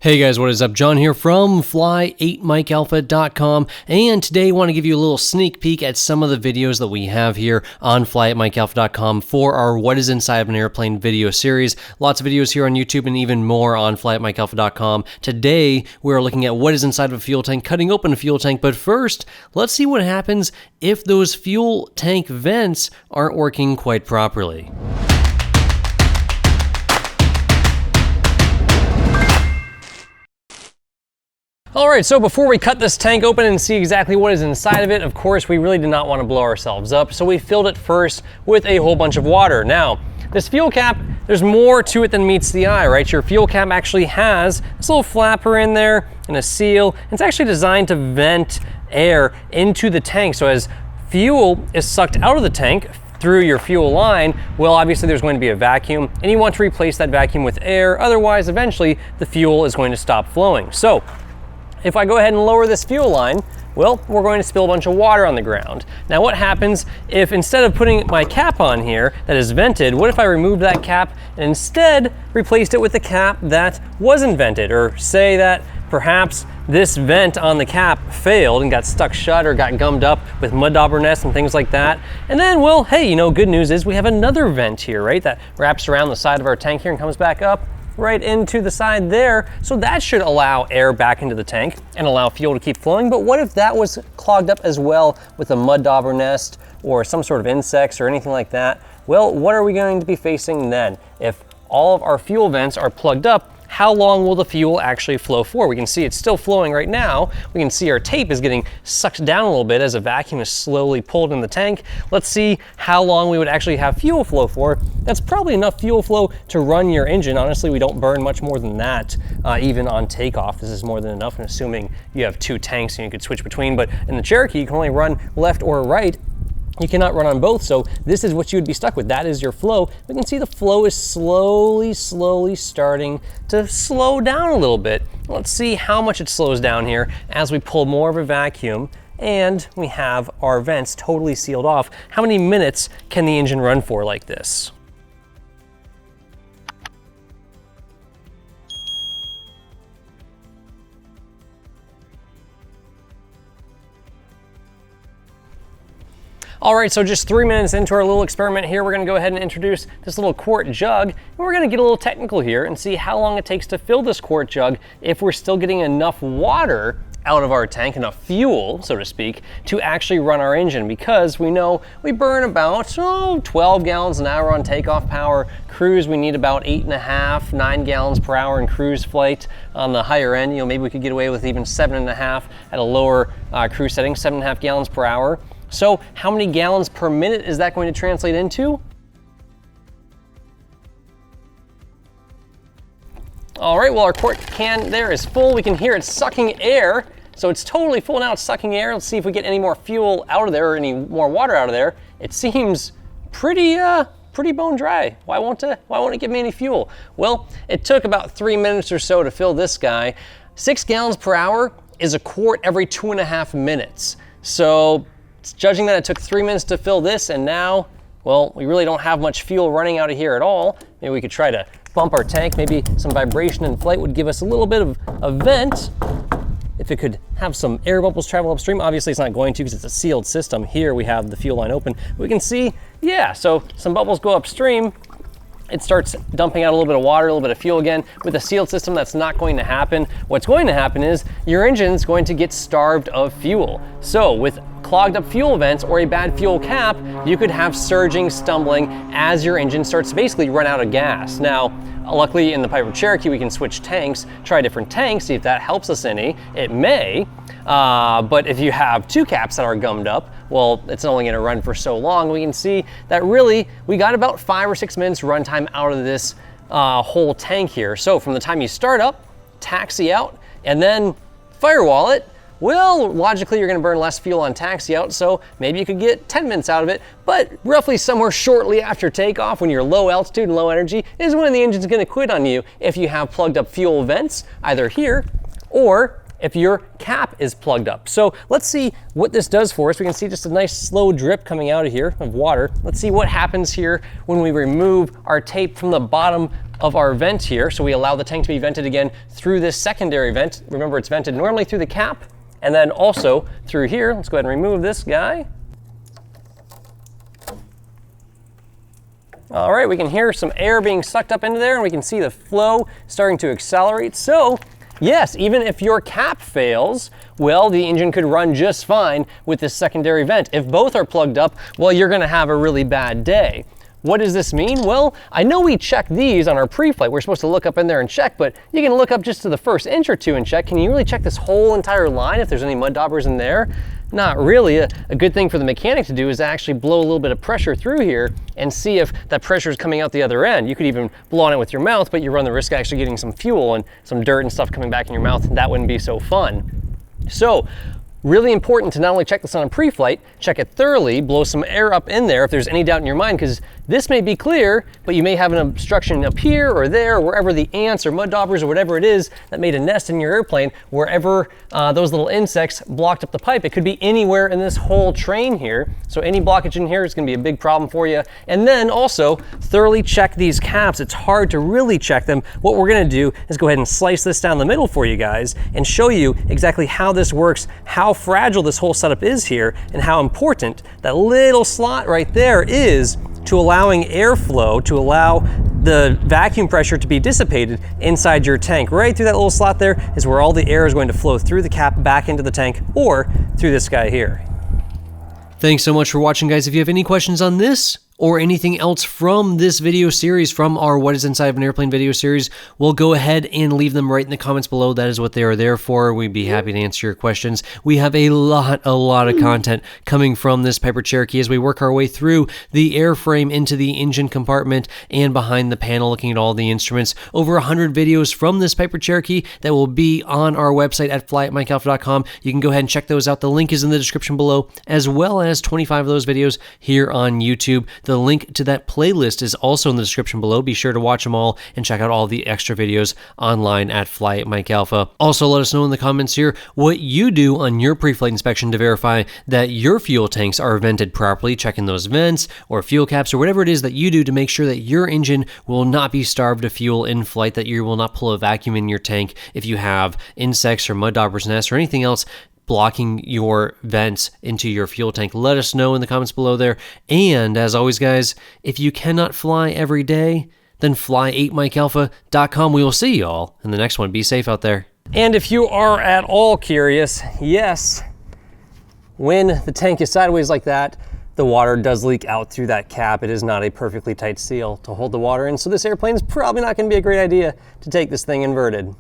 Hey guys, what is up? John here from fly8mikealpha.com, and today I want to give you a little sneak peek at some of the videos that we have here on fly8mikealpha.com for our What is Inside of an Airplane video series. Lots of videos here on YouTube and even more on fly8mikealpha.com. Today, we're looking at what is inside of a fuel tank, cutting open a fuel tank, but first, let's see what happens if those fuel tank vents aren't working quite properly. Alright, so before we cut this tank open and see exactly what is inside of it, of course we really did not want to blow ourselves up, so we filled it first with a whole bunch of water. Now, this fuel cap, there's more to it than meets the eye, right? Your fuel cap actually has this little flapper in there and a seal. It's actually designed to vent air into the tank, so as fuel is sucked out of the tank through your fuel line, well, obviously there's going to be a vacuum, and you want to replace that vacuum with air, otherwise eventually the fuel is going to stop flowing. So, if I go ahead and lower this fuel line, well, we're going to spill a bunch of water on the ground. Now what happens if instead of putting my cap on here that is vented, what if I removed that cap and instead replaced it with a cap that wasn't vented? Or say that perhaps this vent on the cap failed and got stuck shut or got gummed up with mud dauber nests and things like that. And then, well, hey, you know, good news is we have another vent here, right? That wraps around the side of our tank here and comes back up right into the side there. So that should allow air back into the tank and allow fuel to keep flowing. But what if that was clogged up as well with a mud dauber nest or some sort of insects or anything like that? Well, what are we going to be facing then? If all of our fuel vents are plugged up, how long will the fuel actually flow for? We can see it's still flowing right now. We can see our tape is getting sucked down a little bit as a vacuum is slowly pulled in the tank. Let's see how long we would actually have fuel flow for. That's probably enough fuel flow to run your engine. Honestly, we don't burn much more than that, even on takeoff. This is more than enough, and assuming you have two tanks and you could switch between. But in the Cherokee, you can only run left or right. You cannot run on both, so this is what you would be stuck with. That is your flow. We can see the flow is slowly starting to slow down a little bit. Let's see how much it slows down here as we pull more of a vacuum and we have our vents totally sealed off. How many minutes can the engine run for like this? All right, so just 3 minutes into our little experiment here, we're gonna go ahead and introduce this little quart jug, and we're gonna get a little technical here and see how long it takes to fill this quart jug if we're still getting enough water out of our tank, enough fuel, so to speak, to actually run our engine, because we know we burn about 12 gallons an hour on takeoff power. Cruise, we need about 8.5, 9 gallons per hour in cruise flight. On the higher end, you know, maybe we could get away with even 7.5 at a lower cruise setting, 7.5 gallons per hour. So how many gallons per minute is that going to translate into? All right, well, our quart can there is full. We can hear it sucking air. So it's totally full now, it's sucking air. Let's see if we get any more fuel out of there or any more water out of there. It seems pretty bone dry. Why won't it give me any fuel? Well, it took about 3 minutes or so to fill this guy. 6 gallons per hour is a quart every 2.5 minutes. So judging that it took 3 minutes to fill this, and now, well, we really don't have much fuel running out of here at all. Maybe we could try to bump our tank. Maybe some vibration in flight would give us a little bit of a vent. If it could have some air bubbles travel upstream. Obviously it's not going to because it's a sealed system. Here we have the fuel line open. We can see, yeah, so some bubbles go upstream. It starts dumping out a little bit of water, a little bit of fuel again. With a sealed system, that's not going to happen. What's going to happen is your engine's going to get starved of fuel. So with clogged up fuel vents or a bad fuel cap, you could have surging, stumbling as your engine starts to basically run out of gas. Now, luckily in the Piper Cherokee, we can switch tanks, try different tanks, see if that helps us any. It may, but if you have two caps that are gummed up, well, it's only gonna run for so long. We can see that really, we got about 5 or 6 minutes runtime out of this whole tank here. So from the time you start up, taxi out, and then firewall it, well, logically you're gonna burn less fuel on taxi out, so maybe you could get 10 minutes out of it, but roughly somewhere shortly after takeoff, when you're low altitude and low energy, is when the engine's gonna quit on you if you have plugged up fuel vents, either here or if your cap is plugged up. So let's see what this does for us. We can see just a nice slow drip coming out of here of water. Let's see what happens here when we remove our tape from the bottom of our vent here. So we allow the tank to be vented again through this secondary vent. Remember, it's vented normally through the cap and then also through here. Let's go ahead and remove this guy. All right, we can hear some air being sucked up into there and we can see the flow starting to accelerate. So yes, even if your cap fails, well, the engine could run just fine with this secondary vent. If both are plugged up, well, you're gonna have a really bad day. What does this mean? Well, I know we check these on our pre-flight. We're supposed to look up in there and check, but you can look up just to the first inch or two and check. Can you really check this whole entire line if there's any mud daubers in there? Not really. A good thing for the mechanic to do is actually blow a little bit of pressure through here and see if that pressure is coming out the other end. You could even blow on it with your mouth, but you run the risk of actually getting some fuel and some dirt and stuff coming back in your mouth. That wouldn't be so fun. So, really important to not only check this on a pre-flight, check it thoroughly, blow some air up in there if there's any doubt in your mind, because this may be clear, but you may have an obstruction up here or there, or wherever the ants or mud daubers or whatever it is that made a nest in your airplane, wherever those little insects blocked up the pipe. It could be anywhere in this whole train here. So any blockage in here is gonna be a big problem for you. And then also thoroughly check these caps. It's hard to really check them. What we're gonna do is go ahead and slice this down the middle for you guys and show you exactly how this works, how fragile this whole setup is here, and how important that little slot right there is to allowing airflow, to allow the vacuum pressure to be dissipated inside your tank. Right through that little slot there is where all the air is going to flow through the cap back into the tank or through this guy here. Thanks so much for watching, guys. If you have any questions on this or anything else from this video series, from our What is Inside of an Airplane video series, we'll go ahead and leave them right in the comments below. That is what they are there for. We'd be happy to answer your questions. We have a lot of content coming from this Piper Cherokee as we work our way through the airframe into the engine compartment and behind the panel, looking at all the instruments. Over 100 videos from this Piper Cherokee that will be on our website at fly@mikealpha.com. You can go ahead and check those out. The link is in the description below, as well as 25 of those videos here on YouTube. The link to that playlist is also in the description below. Be sure to watch them all and check out all the extra videos online at fly@mikealpha. Also, let us know in the comments here what you do on your pre-flight inspection to verify that your fuel tanks are vented properly, checking those vents or fuel caps or whatever it is that you do to make sure that your engine will not be starved of fuel in flight, that you will not pull a vacuum in your tank if you have insects or mud daubers nests or anything else blocking your vents into your fuel tank. Let us know in the comments below there. And as always, guys, if you cannot fly every day, then fly8mikealpha.com. We will see y'all in the next one. Be safe out there. And if you are at all curious, yes, when the tank is sideways like that, the water does leak out through that cap. It is not a perfectly tight seal to hold the water in. So this airplane is probably not going to be a great idea to take this thing inverted.